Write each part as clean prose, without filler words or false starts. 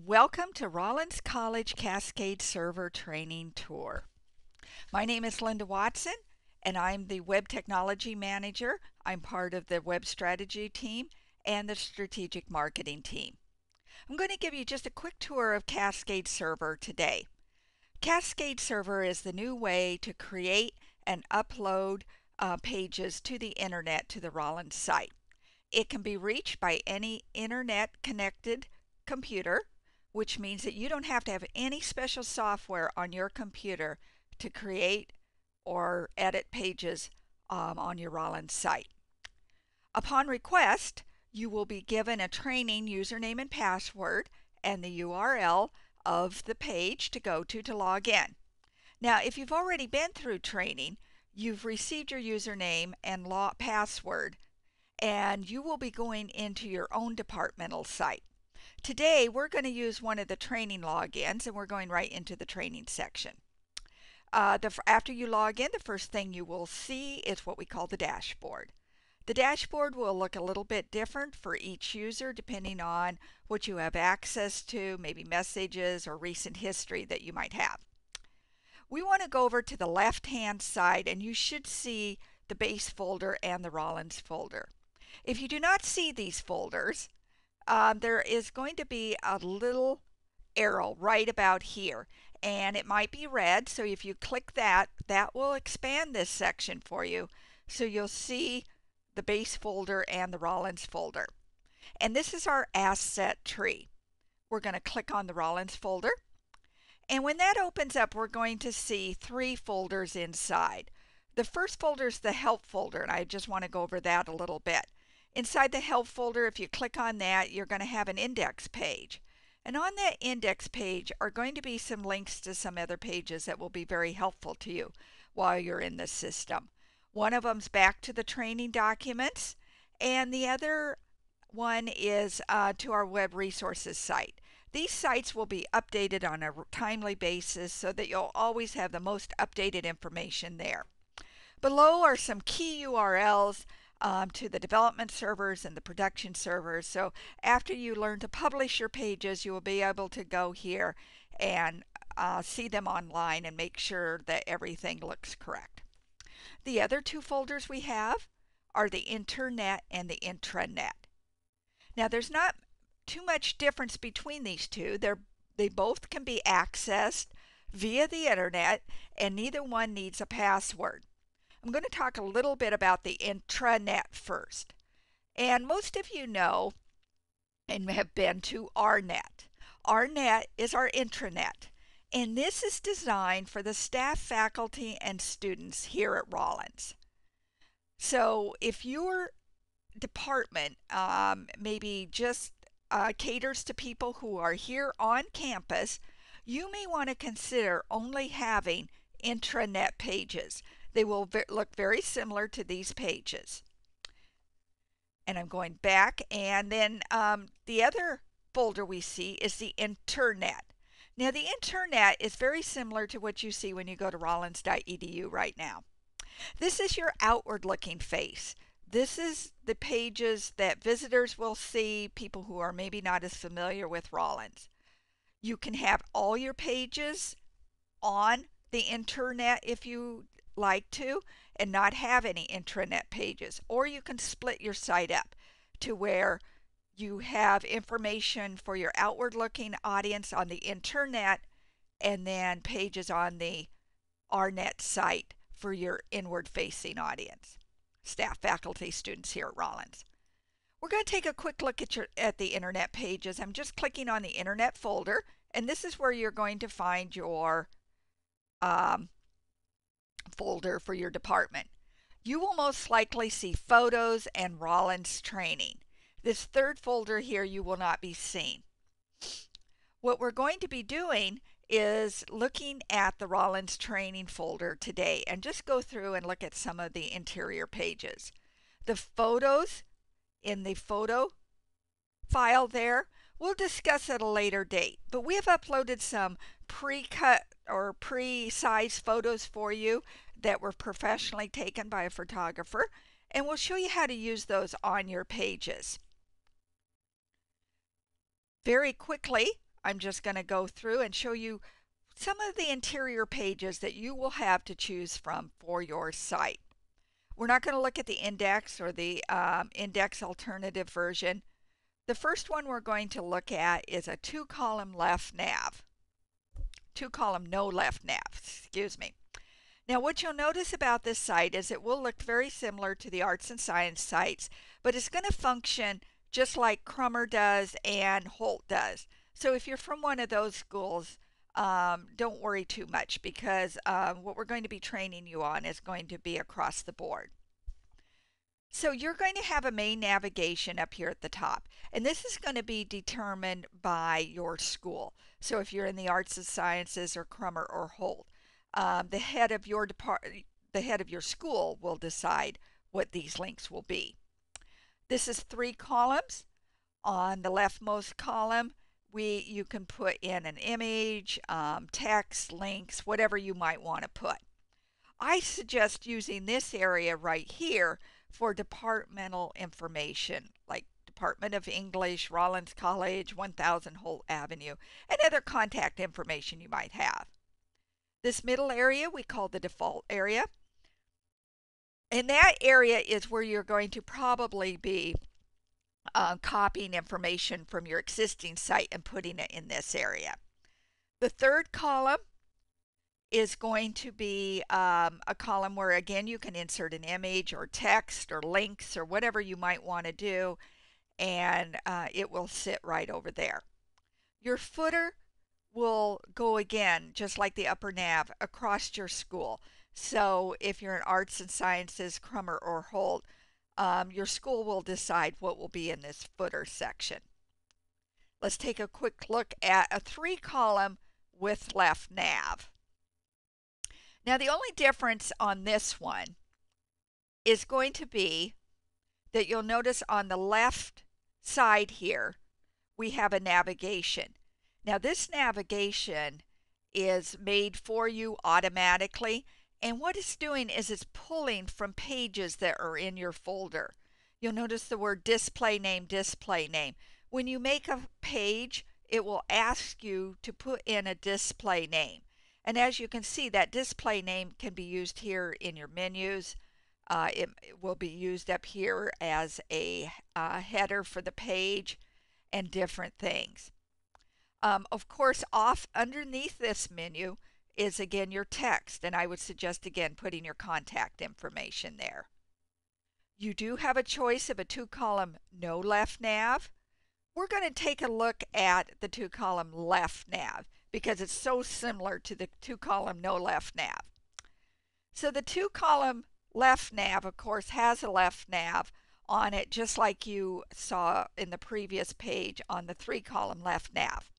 Welcome to Rollins College Cascade Server Training Tour. My name is Linda Watson, and I'm the Web Technology Manager. I'm part of the Web Strategy team and the Strategic Marketing team. I'm going to give you just a quick tour of Cascade Server today. Cascade Server is the new way to create and upload pages to the internet to the Rollins site. It can be reached by any internet-connected computer, which means that you don't have to have any special software on your computer to create or edit pages on your Rollins site. Upon request, you will be given a training username and password and the URL of the page to go to log in. Now, if you've already been through training, you've received your username and password, and you will be going into your own departmental site. Today, we're going to use one of the training logins, and we're going right into the training section. After you log in, the first thing you will see is what we call the dashboard. The dashboard will look a little bit different for each user depending on what you have access to, maybe messages or recent history that you might have. We want to go over to the left-hand side, and you should see the base folder and the Rollins folder. If you do not see these folders, there is going to be a little arrow right about here, and it might be red, so if you click that, that will expand this section for you, so you'll see the base folder and the Rollins folder. And this is our asset tree. We're going to click on the Rollins folder, and when that opens up, we're going to see three folders inside. The first folder is the help folder, and I just want to go over that a little bit. Inside the help folder, if you click on that, you're going to have an index page. And on that index page are going to be some links to some other pages that will be very helpful to you while you're in the system. One of them's back to the training documents, and the other one is to our web resources site. These sites will be updated on a timely basis so that you'll always have the most updated information there. Below are some key URLs to the development servers and the production servers. So after you learn to publish your pages, you will be able to go here and see them online and make sure that everything looks correct. The other two folders we have are the internet and the intranet. Now there's not too much difference between these two. They both can be accessed via the internet, and neither one needs a password. I'm going to talk a little bit about the intranet first. And most of you know and have been to RNet. RNet is our intranet, and this is designed for the staff, faculty, and students here at Rollins. So if your department maybe just caters to people who are here on campus, you may want to consider only having intranet pages. They will look very similar to these pages. And I'm going back, and then the other folder we see is the internet. Now the internet is very similar to what you see when you go to rollins.edu right now. This is your outward looking face. This is the pages that visitors will see, people who are maybe not as familiar with Rollins. You can have all your pages on the internet if you like to, and not have any intranet pages, or you can split your site up to where you have information for your outward looking audience on the internet and then pages on the RNet site for your inward facing audience, staff, faculty, students here at Rollins. We're going to take a quick look at the internet pages. I'm just clicking on the internet folder, and this is where you're going to find your folder for your department. You will most likely see photos and Rollins training. This third folder here you will not be seeing. What we're going to be doing is looking at the Rollins training folder today and just go through and look at some of the interior pages. The photos in the photo file there, we'll discuss at a later date, but we have uploaded some pre-cut or pre-sized photos for you that were professionally taken by a photographer, and we'll show you how to use those on your pages. Very quickly, I'm just going to go through and show you some of the interior pages that you will have to choose from for your site. We're not going to look at the index or the index alternative version. The first one we're going to look at is a two-column left nav. Two-column no left nav, excuse me. Now what you'll notice about this site is it will look very similar to the arts and science sites, but it's going to function just like Crummer does and Holt does. So if you're from one of those schools, don't worry too much, because what we're going to be training you on is going to be across the board. So you're going to have a main navigation up here at the top, and this is going to be determined by your school. So if you're in the arts and sciences or Crummer or Holt, the head of your school will decide what these links will be. This is 3 columns. On the leftmost column, you can put in an image, text, links, whatever you might want to put. I suggest using this area right here for departmental information, like Department of English, Rollins College, 1000 Holt Avenue, and other contact information you might have. This middle area we call the default area. And that area is where you're going to probably be copying information from your existing site and putting it in this area. The third column is going to be a column where, again, you can insert an image or text or links or whatever you might want to do, and it will sit right over there. Your footer will go, again, just like the upper nav, across your school. So if you're in arts and sciences, Crummer or Holt, your school will decide what will be in this footer section. Let's take a quick look at a 3-column with left nav. Now the only difference on this one is going to be that you'll notice on the left side here we have a navigation. Now this navigation is made for you automatically, and what it's doing is it's pulling from pages that are in your folder. You'll notice the word display name, display name. When you make a page, it will ask you to put in a display name. And as you can see, that display name can be used here in your menus. It will be used up here as a header for the page and different things. Of course, off underneath this menu is again your text, and I would suggest again putting your contact information there. You do have a choice of a 2-column no left nav. We're going to take a look at the 2-column left nav because it's so similar to the 2-column no left nav. So the 2-column left nav, of course, has a left nav on it, just like you saw in the previous page on the 3-column left nav.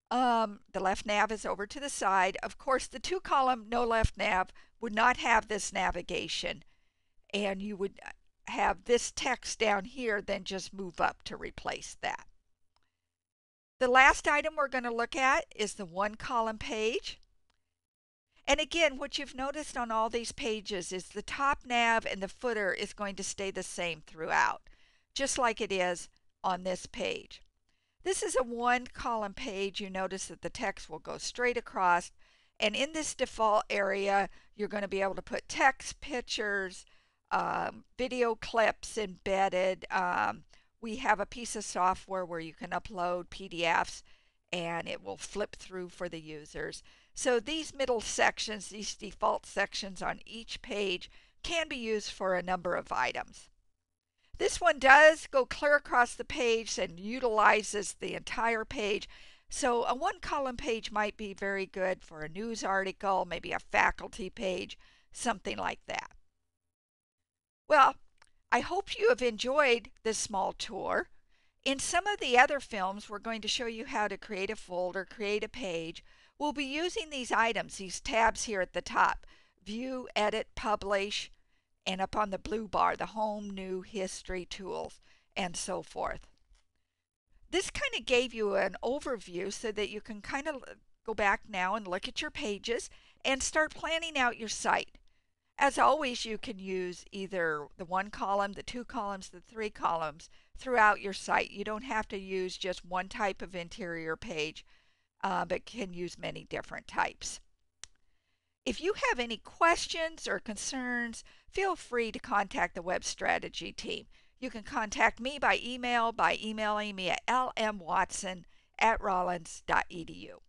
The left nav is over to the side. Of course, the 2-column no left nav would not have this navigation, and you would have this text down here, then just move up to replace that. The last item we're going to look at is the 1-column page. And again, what you've noticed on all these pages is the top nav and the footer is going to stay the same throughout, just like it is on this page. This is a 1-column page. You notice that the text will go straight across, and in this default area you're going to be able to put text, pictures, video clips embedded. We have a piece of software where you can upload PDFs and it will flip through for the users. So these middle sections, these default sections on each page, can be used for a number of items. This one does go clear across the page and utilizes the entire page. So a 1-column page might be very good for a news article, maybe a faculty page, something like that. Well, I hope you have enjoyed this small tour. In some of the other films, we're going to show you how to create a folder, create a page. We'll be using these items, these tabs here at the top: View, Edit, Publish, and up on the blue bar, the Home, New, History, Tools, and so forth. This kind of gave you an overview so that you can kind of go back now and look at your pages and start planning out your site. As always, you can use either the 1-column, the 2 columns, the 3 columns throughout your site. You don't have to use just one type of interior page. but can use many different types. If you have any questions or concerns, feel free to contact the Web Strategy team. You can contact me by emailing me at lmwatson@rollins.edu.